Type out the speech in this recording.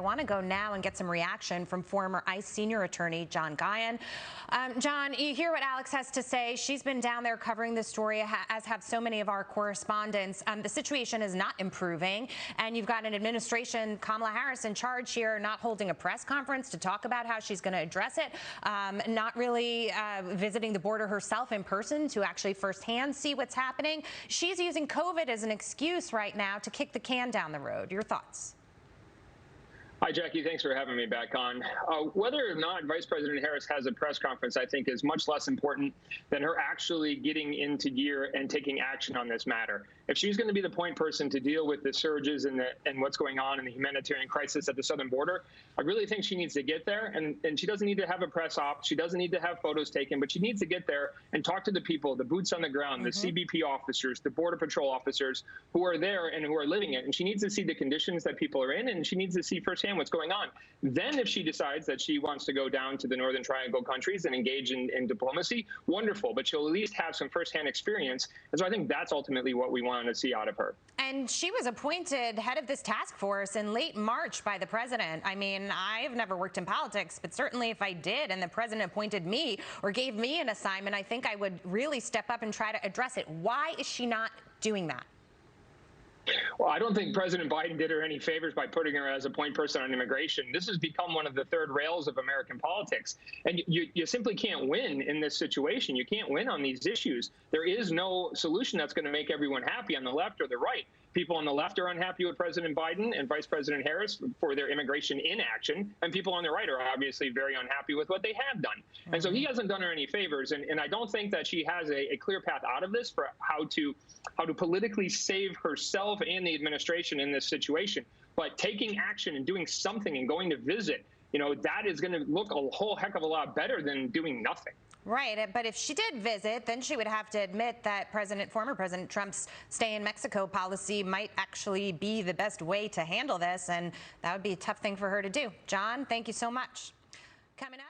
want to go now and get some reaction from former ICE senior attorney John Gihon. John, you hear what Alex has to say. She's been down there covering this story, as have so many of our correspondents. The situation is not improving, and you've got an administration, Kamala Harris, in charge here, not holding a press conference to talk about how she's going to address it, not really visiting the border herself in person to actually firsthand see what's happening. She's using COVID as an excuse right now to kick the can down the road. Your thoughts? Hi, Jackie. Thanks for having me back on. Whether or not Vice President Harris has a press conference, I think, is much less important than her actually getting into gear and taking action on this matter. If she's going to be the point person to deal with the surges and what's going on in the humanitarian crisis at the southern border, I really think she needs to get there. And she doesn't need to have a press op. She doesn't need to have photos taken, but she needs to get there and talk to the people, the boots on the ground, the CBP officers, the Border Patrol officers who are there and who are living it. And she needs to see the conditions that people are in, and she needs to see firsthand what's going on. Then if she decides that she wants to go down to the Northern Triangle countries and engage in diplomacy, wonderful, but she'll at least have some firsthand experience. And so I think that's ultimately what we want to see out of her. And she was appointed head of this task force in late March by the president. I mean, I've never worked in politics, but certainly if I did and the president appointed me or gave me an assignment, I think I would really step up and try to address it. Why is she not doing that? Well, I don't think President Biden did her any favors by putting her as a point person on immigration. This has become one of the third rails of American politics. And you simply can't win in this situation. You can't win on these issues. There is no solution that's going to make everyone happy on the left or the right. People on the left are unhappy with President Biden and Vice President Harris for their immigration inaction, and people on the right are obviously very unhappy with what they have done. And so he hasn't done her any favors, and I don't think that she has a clear path out of this for how to politically save herself and the administration in this situation. But taking action and doing something and going to visit, that is going to look a whole heck of a lot better than doing nothing. Right, but if she did visit, then she would have to admit that former President Trump's stay in Mexico policy might actually be the best way to handle this, and that would be a tough thing for her to do. John, thank you so much. Coming up.